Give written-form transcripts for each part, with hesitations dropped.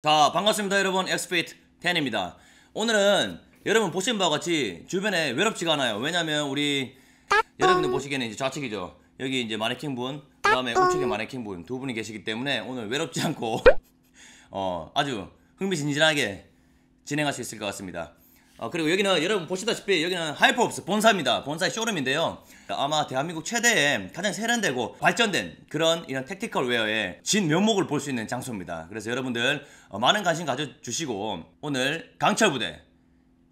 자, 반갑습니다 여러분. 엑스페이트 10입니다. 오늘은 여러분 보신 바와 같이 주변에 외롭지가 않아요. 왜냐면 우리 여러분들 보시기에는 이제 좌측이죠. 여기 이제 마네킹분, 그 다음에 우측에 마네킹분 두 분이 계시기 때문에 오늘 외롭지 않고 아주 흥미진진하게 진행할 수 있을 것 같습니다. 그리고 여기는 여러분 보시다시피 여기는 하이퍼옵스 본사입니다. 본사의 쇼룸인데요. 아마 대한민국 최대의 가장 세련되고 발전된 그런 이런 택티컬 웨어의 진 면목을 볼 수 있는 장소입니다. 그래서 여러분들 많은 관심 가져주시고 오늘 강철 부대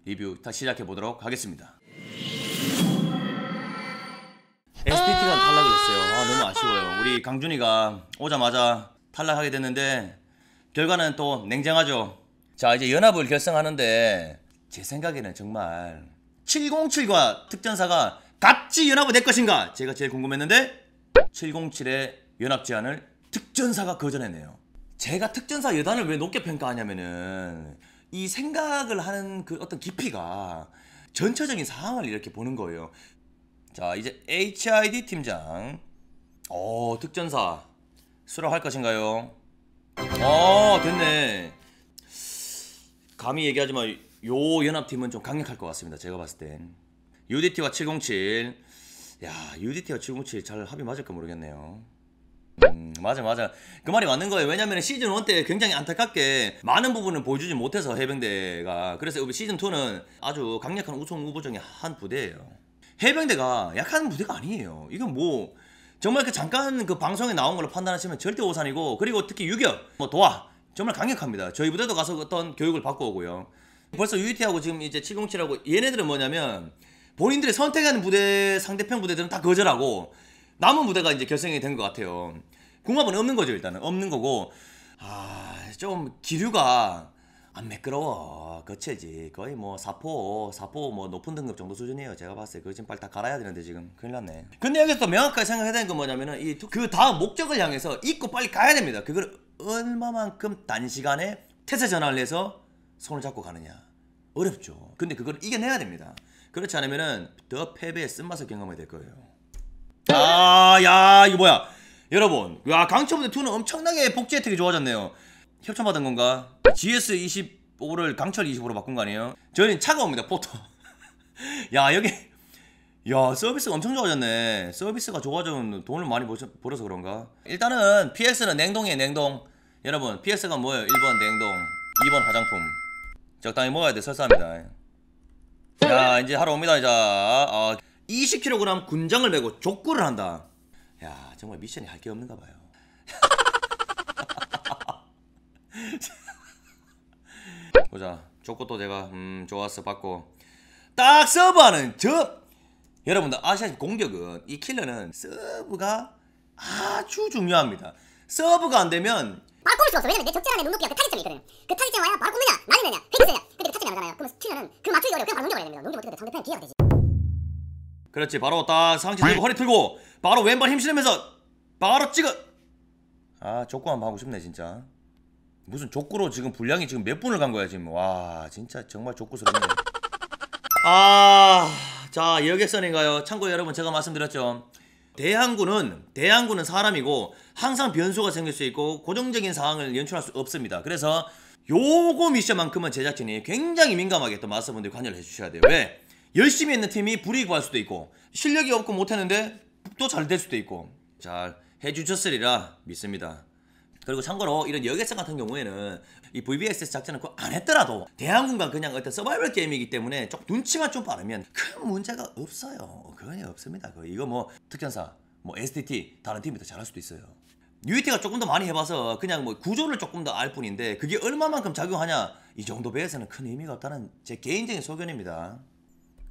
리뷰 다시 시작해 보도록 하겠습니다. SPT가 탈락을 했어요. 너무 아쉬워요. 우리 강준이가 오자마자 탈락하게 됐는데 결과는 또 냉정하죠. 자, 이제 연합을 결성하는데 제 생각에는 정말 707과 특전사가 같이 연합을 낼 것인가 제가 제일 궁금했는데 707의 연합 제안을 특전사가 거절했네요. 제가 특전사 여단을 왜 높게 평가하냐면은 이 생각을 하는 그 어떤 깊이가 전체적인 상황을 이렇게 보는 거예요. 자, 이제 HID 팀장 특전사 수락할 것인가요? 됐네. 감히 얘기하지만 요 연합팀은 좀 강력할 것 같습니다. 제가 봤을 땐 UDT와 707. 야, UDT와 707 잘 합이 맞을까 모르겠네요. 맞아 그 말이 맞는 거예요. 왜냐면 시즌 1 때 굉장히 안타깝게 많은 부분을 보여주지 못해서 해병대가. 그래서 시즌 2는 아주 강력한 우승 후보 중에 한 부대예요. 해병대가 약한 부대가 아니에요. 이건 뭐 정말 그 잠깐 그 방송에 나온 걸로 판단하시면 절대 오산이고, 그리고 특히 유격 도하 정말 강력합니다. 저희 부대도 가서 어떤 교육을 받고 오고요. 벌써 UET하고 지금 이제 707하고 얘네들은 뭐냐면 본인들이 선택하는 부대, 상대편 부대들은 다 거절하고 남은 부대가 이제 결성이 된 것 같아요. 궁합은 없는 거죠. 일단은 없는 거고. 좀 기류가 안 매끄러워. 거칠지. 거의 뭐 사포 뭐 높은 등급 정도 수준이에요. 제가 봤을 때 그거 지금 빨리 다 갈아야 되는데 지금 큰일 났네. 근데 여기서 또 명확하게 생각해야 되는 건 뭐냐면은 그 다음 목적을 향해서 잊고 빨리 가야 됩니다. 그걸 얼마만큼 단시간에 태세 전환을 해서 손을 잡고 가느냐. 어렵죠. 근데 그걸 이겨내야 됩니다. 그렇지 않으면은 더 패배의 쓴맛을 경험하게 될 거예요. 야, 이거 뭐야? 여러분, 야, 강철부대 2는 엄청나게 복지 혜택이 좋아졌네요. 협찬받은 건가? GS25를 강철 25로 바꾼 거 아니에요? 저희는 차가웁니다. 포토. 야, 여기 서비스가 엄청 좋아졌네. 서비스가 좋아져서 돈을 많이 벌어서 그런가? 일단은 PX는 냉동이에요. 냉동. 여러분, PX가 뭐예요? 1번 냉동, 2번 화장품. 적당히 먹어야 돼. 설사합니다. 자, 이제 하러 옵니다. 자, 20kg 군장을 메고 족구를 한다. 야, 정말 미션이 할 게 없는가 봐요. 보자. 족구도 제가 좋았어. 받고 딱 서브하는 여러분들 아시아식 공격은 이 킬러는 서브가 아주 중요합니다. 서브가 안 되면 바로 꼽을 수가 없어. 왜냐면 내 적절 안에 눈높이가 그 타겟점이 있거든. 그 타겟점 와야 바로 꼽느냐 날리느냐 헤드느냐. 근데 그 타겟점이 안 오잖아요. 그러면 킬러는 그 맞추기 어려워. 그냥 바로 넘겨버려야 됩니다. 넘겨버리면 상대편이 기회가 되지. 그렇지. 바로 딱 상체 들고 허리 틀고 바로 왼발 힘실으면서 바로 찍어. 족구 한번 하고 싶네 진짜. 무슨 족구로 지금 분량이 지금 몇 분을 간 거야 지금. 와, 진짜 정말 족구스럽네. 자, 여객선인가요? 참고로 여러분 제가 말씀드렸죠. 대항군은 사람이고 항상 변수가 생길 수 있고 고정적인 상황을 연출할 수 없습니다. 그래서 요거 미션만큼은 제작진이 굉장히 민감하게 또 마스터분들이 관여를 해주셔야 돼요. 왜? 열심히 했는 팀이 불이익을 할 수도 있고 실력이 없고 못했는데 또 잘 될 수도 있고 잘 해주셨으리라 믿습니다. 그리고 참고로 이런 여객선 같은 경우에는 이 VBSS 작전을 안 했더라도 대항군과 그냥 어떤 서바이벌 게임이기 때문에 좀 눈치만 좀 빠르면 큰 문제가 없어요. 그건 없습니다. 이거 뭐 특전사, 뭐 STT 다른 팀이 더 잘할 수도 있어요. UET가 조금 더 많이 해봐서 그냥 뭐 구조를 조금 더 알 뿐인데 그게 얼마만큼 작용하냐 이 정도 배에서는 큰 의미가 없다는 제 개인적인 소견입니다.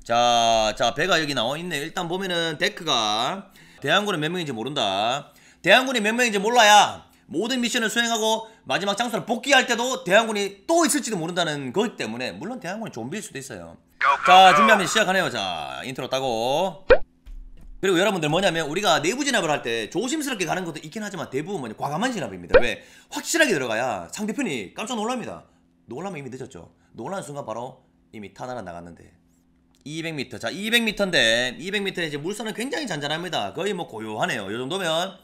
자, 배가 여기 나와 있네. 일단 보면은 데크가 대항군은 몇 명인지 모른다. 대항군이 몇 명인지 몰라야 모든 미션을 수행하고 마지막 장소를 복귀할 때도 대항군이 또 있을지도 모른다는 거기 때문에 물론 대항군이 좀비일 수도 있어요. 자, 준비하면 시작하네요. 자, 인트로 따고. 그리고 여러분들 뭐냐면 우리가 내부 진압을 할 때 조심스럽게 가는 것도 있긴 하지만 대부분 뭐냐 과감한 진압입니다. 왜? 확실하게 들어가야 상대편이 깜짝 놀랍니다. 놀라면 이미 늦었죠. 놀라는 순간 바로 이미 타나라 나갔는데. 200m. 자, 200m인데 200m에 이제 물선은 굉장히 잔잔합니다. 거의 뭐 고요하네요. 이 정도면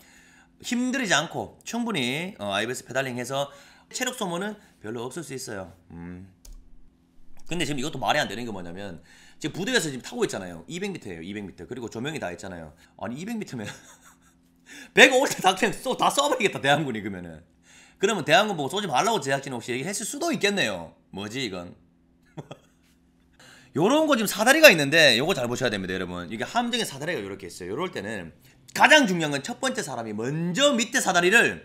힘들이지 않고 충분히 IBS 페달링해서 체력 소모는 별로 없을 수 있어요. 근데 지금 이것도 말이 안 되는 게 뭐냐면 지금 부대에서 지금 타고 있잖아요. 200m예요. 200m. 그리고 조명이 다 있잖아요. 아니 200m면 배가 올 때 다 쏴버리겠다 대한군이. 그러면 대한군 보고 쏘지 말라고 제작진 혹시 얘기했을 수도 있겠네요. 뭐지 이건. 요런 거 지금 사다리가 있는데 요거 잘 보셔야 됩니다 여러분. 이게 함정의 사다리가 요렇게 있어요. 요럴 때는 가장 중요한 건 첫 번째 사람이 먼저 밑에 사다리가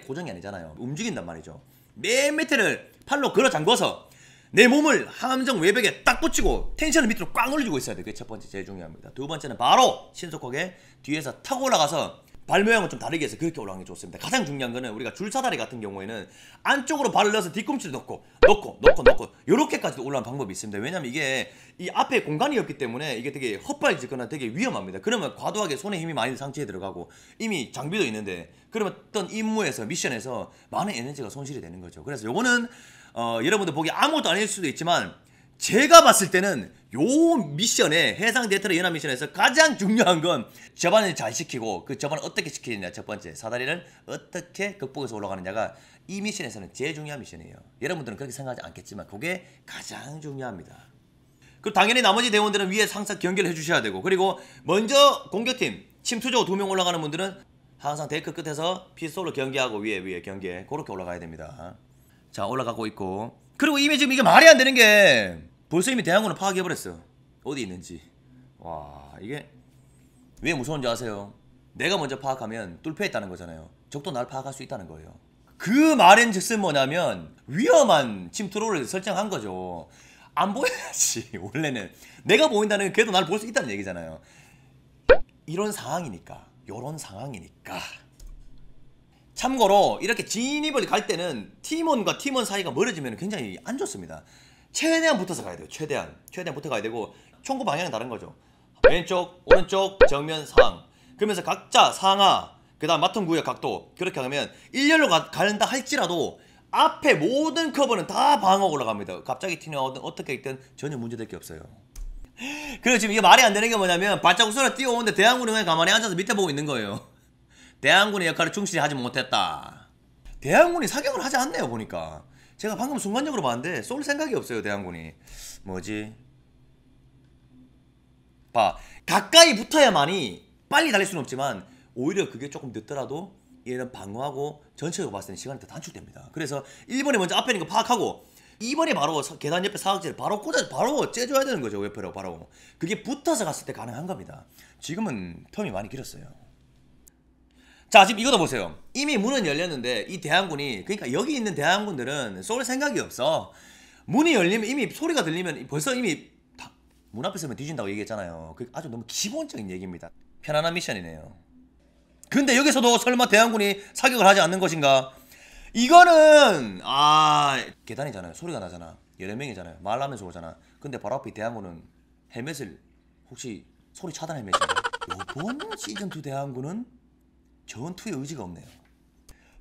고정이 아니잖아요. 움직인단 말이죠. 맨 밑에를 팔로 걸어 잠궈서 내 몸을 함정 외벽에 딱 붙이고 텐션을 밑으로 꽉 올려주고 있어야 돼요. 그게 첫 번째 제일 중요합니다. 두 번째는 바로 신속하게 뒤에서 타고 올라가서 발 모양은 좀 다르게 해서 그렇게 올라가는 게 좋습니다. 가장 중요한 거는 우리가 줄사다리 같은 경우에는 안쪽으로 발을 넣어서 뒤꿈치를 넣고 요렇게까지도 올라가는 방법이 있습니다. 왜냐면 이게 이 앞에 공간이 없기 때문에 이게 되게 헛발질거나 되게 위험합니다. 그러면 과도하게 손에 힘이 많이 상체에 들어가고 이미 장비도 있는데 그러면 어떤 임무에서 미션에서 많은 에너지가 손실이 되는 거죠. 그래서 요거는 여러분들 보기 아무것도 아닐 수도 있지만 제가 봤을 때는 요 미션에 해상 대테러 연합 미션에서 가장 중요한 건 저반을 잘 시키고 그 저반을 어떻게 시키느냐. 첫 번째 사다리를 어떻게 극복해서 올라가느냐가 이 미션에서는 제일 중요한 미션이에요. 여러분들은 그렇게 생각하지 않겠지만 그게 가장 중요합니다. 그리고 당연히 나머지 대원들은 위에 항상 경계를 해주셔야 되고 그리고 먼저 공격팀 침투조 2명 올라가는 분들은 항상 데크 끝에서 피스톨로 경계하고 위에 경계 그렇게 올라가야 됩니다. 자 올라가고 있고 그리고 이미 지금 이게 말이 안 되는 게 벌써 이미 대한군을 파악해버렸어. 어디 있는지. 와 이게 왜 무서운지 아세요? 내가 먼저 파악하면 뚫혀 있다는 거잖아요. 적도 날 파악할 수 있다는 거예요. 그 말인즉슨 뭐냐면 위험한 침투로를 설정한 거죠. 안 보여야지 원래는. 내가 보인다는 게 걔도 날 볼 수 있다는 얘기잖아요. 이런 상황이니까 요런 상황이니까 참고로 이렇게 진입을 갈 때는 팀원과 팀원 사이가 멀어지면 굉장히 안 좋습니다. 최대한 붙어서 가야 돼요. 최대한 붙어 가야 되고 총구 방향은 다른 거죠. 왼쪽 오른쪽 정면 상황 그러면서 각자 상하 그 다음 맡은 구역 각도 그렇게 하면 일렬로 가는다 할지라도 앞에 모든 커버는 다 방어가 올라갑니다. 갑자기 튀어나오든 어떻게 있든 전혀 문제될 게 없어요. 그리고 지금 이게 말이 안 되는 게 뭐냐면 발자국 소리가 뛰어오는데 대한군이 그냥 가만히 앉아서 밑에 보고 있는 거예요. 대한군의 역할을 충실히 하지 못했다. 대한군이 사격을 하지 않네요 보니까. 제가 방금 순간적으로 봤는데 쏠 생각이 없어요 대한군이. 뭐지? 봐 가까이 붙어야만이 빨리 달릴 수는 없지만 오히려 그게 조금 늦더라도 얘는 방어하고 전체적으로 봤을 때는 시간이 더 단축됩니다. 그래서 1번에 먼저 앞에 있는 거 파악하고 2번에 바로 계단 옆에 사각지를 바로 째줘야 되는 거죠. 옆으로 바로. 그게 붙어서 갔을 때 가능한 겁니다. 지금은 텀이 많이 길었어요. 자 지금 이것도 보세요. 이미 문은 열렸는데 이 대한군이 그러니까 여기 있는 대한군들은 쏠 생각이 없어. 문이 열리면 이미 소리가 들리면 벌써 이미 문 앞에 서면 뒤진다고 얘기했잖아요. 그 아주 너무 기본적인 얘기입니다. 편안한 미션이네요. 근데 여기서도 설마 대한군이 사격을 하지 않는 것인가? 이거는 계단이잖아요. 소리가 나잖아. 여러 명이잖아요. 말하면서 오잖아. 근데 바로 앞에 대한군은 헬멧을 혹시 소리 차단 헬멧인가? 이번 시즌2 대한군은 전투의 의지가 없네요.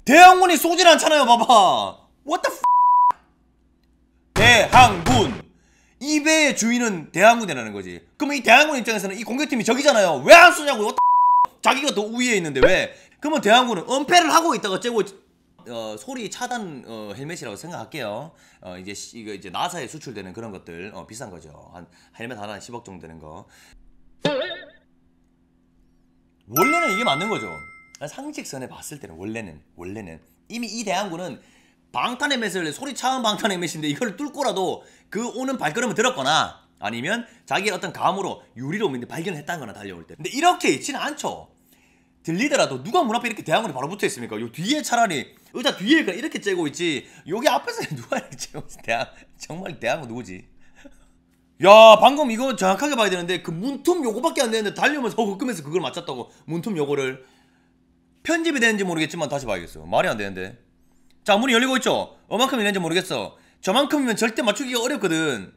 대한군이 쏘질 않잖아요. 봐봐. What the f***? 대한군. 이 배의 주인은 대한군이라는 거지. 그러면 이 대한군 입장에서는 이 공격팀이 적이잖아요. 왜 안 쏘냐고. What the f***? 자기가 더 우위에 있는데 왜? 그러면 대한군은 은폐를 하고 있다가 째고 소리 차단 헬멧이라고 생각할게요. 이거 이제 나사에 수출되는 그런 것들 비싼 거죠. 한 헬멧 하나 10억 정도 되는 거. 원래는 이게 맞는 거죠. 상식선에 봤을 때는 원래는 이미 이 대한군은 방탄 헬멧을 소리 차은 방탄 헬멧인데 이걸 뚫고라도 그 오는 발걸음을 들었거나 아니면 자기의 어떤 감으로 유리로 발견을 했다는 거나 달려올 때. 근데 이렇게 있지는 않죠. 들리더라도 누가 문 앞에 이렇게 대한군이 바로 붙어 있습니까? 요 뒤에 차라리 의자 뒤에 이렇게 째고 있지. 여기 앞에서 누가 이렇게 째고 있어? 정말 대한군 누구지? 야 방금 이거 정확하게 봐야 되는데 그 문틈 요거밖에 안 되는데 달려오면서 끄면서 그걸 맞췄다고. 문틈 요거를 편집이 되는지 모르겠지만 다시 봐야겠어. 말이 안 되는데. 자 문이 열리고 있죠? 얼만큼 있는지 모르겠어. 저만큼이면 절대 맞추기가 어렵거든.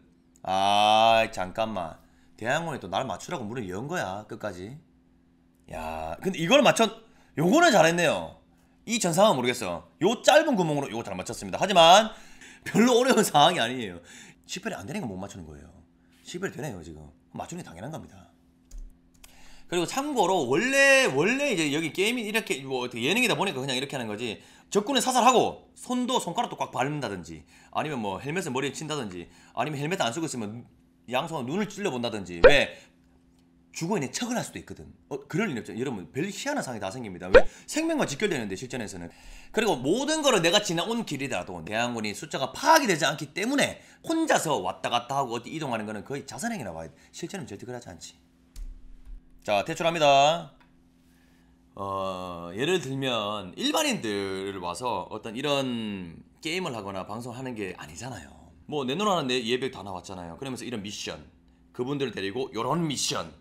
잠깐만. 대한군이 또 날 맞추라고 문을 연 거야 끝까지. 야 근데 이걸 요거는 잘했네요. 이 전 상황은 모르겠어. 요 짧은 구멍으로 요거 잘 맞췄습니다. 하지만 별로 어려운 상황이 아니에요. 10별이 안 되는 건 못 맞추는 거예요. 10별이 되네요 지금. 맞추는 게 당연한 겁니다. 그리고 참고로 원래 이제 여기 게임이 이렇게 뭐 어떻게 예능이다 보니까 그냥 이렇게 하는 거지. 적군을 사살하고 손가락도 꽉 밟는다든지 아니면 뭐 헬멧을 머리에 친다든지 아니면 헬멧 안 쓰고 있으면 양손 눈을 찔러 본다든지 왜 죽어있는 척을 할 수도 있거든. 그럴 일 없죠. 여러분 별 희한한 상황이 다 생깁니다. 왜 생명과 직결되는데 실전에서는. 그리고 모든 거를 내가 지나온 길이라도 대항군이 숫자가 파악이 되지 않기 때문에 혼자서 왔다 갔다 하고 어디 이동하는 거는 거의 자살행위라고 봐야 돼. 실제는 절대 그러지 않지. 자, 퇴출합니다. 예를 들면 일반인들 와서 어떤 이런 게임을 하거나 방송하는 게 아니잖아요. 뭐 내놓으라는 예백 다 나왔잖아요. 그러면서 이런 미션, 그분들을 데리고 요런 미션.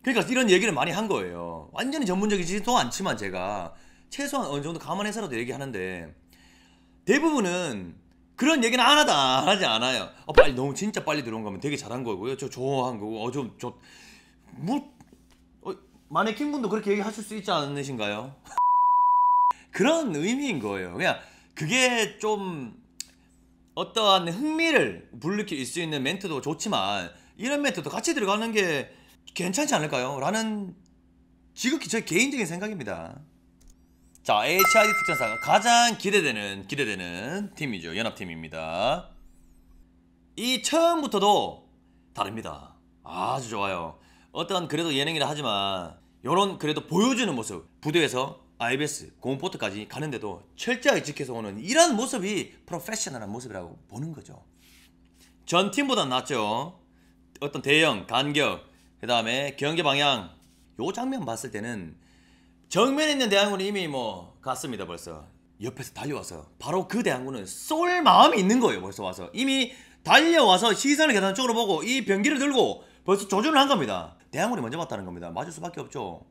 그러니까 이런 얘기를 많이 한 거예요. 완전히 전문적이지도 않지만 제가 최소한 어느 정도 감안해서라도 얘기하는데 대부분은 그런 얘기는 안 하지 않아요. 빨리 너무 진짜 빨리 들어온 거면 되게 잘한 거고요. 저 좋아한 거고 마네킹 분도 그렇게 얘기하실 수 있지 않으신가요? 그런 의미인 거예요. 그냥 그게 좀 어떠한 흥미를 불러일으킬 수 있는 멘트도 좋지만 이런 멘트도 같이 들어가는 게 괜찮지 않을까요? 라는 지극히 제 개인적인 생각입니다. 자, HID 특전사가 가장 기대되는 팀이죠. 연합팀입니다. 이 처음부터도 다릅니다. 아주 좋아요. 어떤 그래도 예능이라 하지만 요런 그래도 보여주는 모습, 부대에서 IBS, 공포트까지 가는데도 철저하게 지켜서 오는 이런 모습이 프로페셔널한 모습이라고 보는 거죠. 전 팀보다 낫죠. 어떤 대형, 간격, 그 다음에 경계 방향. 요 장면 봤을 때는 정면에 있는 대항군이 이미 뭐 갔습니다. 벌써 옆에서 달려와서 바로 그 대항군은 쏠 마음이 있는 거예요. 벌써 와서 이미 달려와서 시선을 계단 쪽으로 보고 이 병기를 들고 벌써 조준을 한 겁니다. 대항군이 먼저 봤다는 겁니다. 맞을 수밖에 없죠.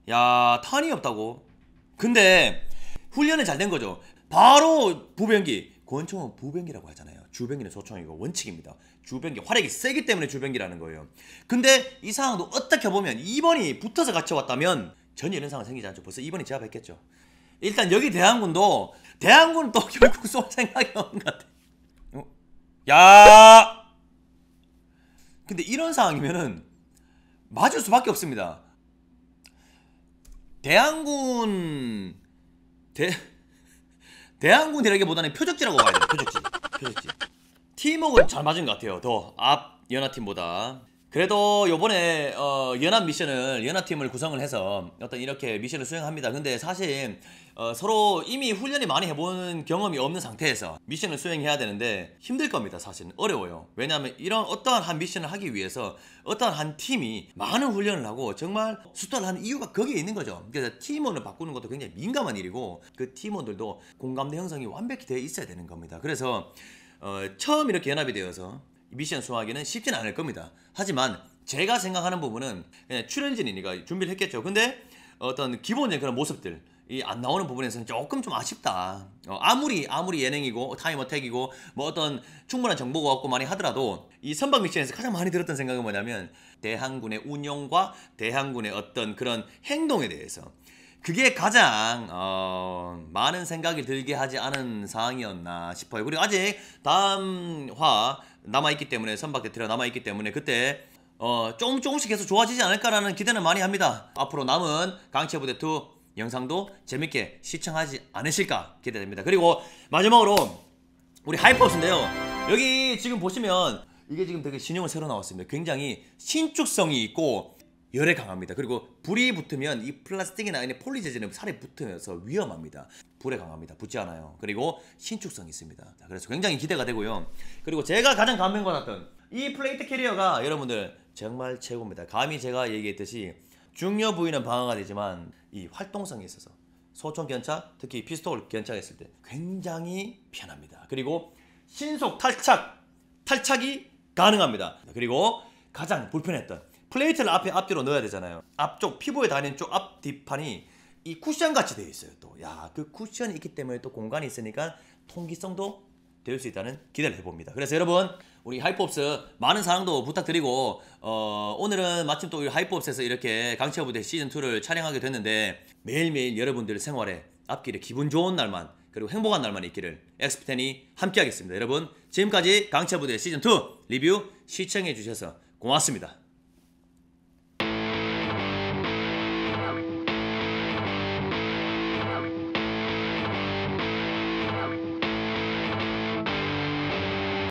야, 탄이 없다고. 근데 훈련은 잘 된 거죠. 바로 부병기, 권총은 부병기라고 하잖아요. 주병기는 소총이고 원칙입니다. 주병기, 화력이 세기 때문에 주병기라는 거예요. 근데 이 상황도 어떻게 보면 2번이 붙어서 같이 왔다면 전혀 이런 상황 생기지 않죠. 벌써 2번이 제압했겠죠. 일단 여기 대항군은 또 결국 쏠 생각이 없는 것 같아. 야! 근데 이런 상황이면은 맞을 수밖에 없습니다. 대항군이라기보다는 표적지라고 봐야 돼요. 표적지. 팀워크는 잘 맞은 것 같아요. 더 앞 연합팀보다. 그래도 요번에 연합팀을 구성을 해서 어떤 이렇게 미션을 수행합니다. 근데 사실 서로 이미 훈련이 많이 해본 경험이 없는 상태에서 미션을 수행해야 되는데 힘들 겁니다. 사실은 어려워요. 왜냐하면 이런 어떠한 한 미션을 하기 위해서 어떠한 한 팀이 많은 훈련을 하고 정말 수탈을 하는 이유가 거기에 있는 거죠. 그래서 팀원을 바꾸는 것도 굉장히 민감한 일이고 그 팀원들도 공감대 형성이 완벽히 되어 있어야 되는 겁니다. 그래서 처음 이렇게 연합이 되어서 미션 수행하기는 쉽지는 않을 겁니다. 하지만 제가 생각하는 부분은 그냥 출연진이니까 준비를 했겠죠. 근데 어떤 기본적인 그런 모습들 이 안 나오는 부분에서는 조금 좀 아쉽다. 아무리 예능이고 타임어택이고 뭐 어떤 충분한 정보가 없고 많이 하더라도 이 선박 미션에서 가장 많이 들었던 생각은 뭐냐면 대항군의 운용과 대항군의 어떤 그런 행동에 대해서 그게 가장 많은 생각이 들게 하지 않은 상황이었나 싶어요. 그리고 아직 다음 화 남아있기 때문에 선박 대트가 남아있기 때문에 그때 조금씩 계속 좋아지지 않을까라는 기대는 많이 합니다. 앞으로 남은 강체부대 2 영상도 재밌게 시청하지 않으실까 기대됩니다. 그리고 마지막으로 우리 하이퍼스인데요. 여기 지금 보시면 이게 지금 되게 신형을 새로 나왔습니다. 굉장히 신축성이 있고 열에 강합니다. 그리고 불이 붙으면 이 플라스틱이나 아니 폴리 재질은 살에 붙으면서 위험합니다. 불에 강합니다. 붙지 않아요. 그리고 신축성이 있습니다. 그래서 굉장히 기대가 되고요. 그리고 제가 가장 감명받았던 이 플레이트 캐리어가 여러분들 정말 최고입니다. 감히 제가 얘기했듯이 중요 부위는 방어가 되지만 이 활동성에 있어서 소총 견착, 특히 피스톨 견착했을 때 굉장히 편합니다. 그리고 신속 탈착이 가능합니다. 그리고 가장 불편했던 플레이트를 앞뒤로 넣어야 되잖아요. 앞쪽 피부에 닿는 쪽 앞 뒷판이 이 쿠션 같이 되어 있어요. 또 그 쿠션이 있기 때문에 또 공간이 있으니까 통기성도 될 수 있다는 기대를 해봅니다. 그래서 여러분 우리 하이퍼옵스 많은 사랑도 부탁드리고 오늘은 마침 또 우리 하이퍼옵스에서 이렇게 강체부대 시즌2를 촬영하게 됐는데 매일매일 여러분들 생활에 앞길에 기분 좋은 날만 그리고 행복한 날만 있기를 엑스프텐이 함께 하겠습니다. 여러분 지금까지 강체부대 시즌2 리뷰 시청해 주셔서 고맙습니다.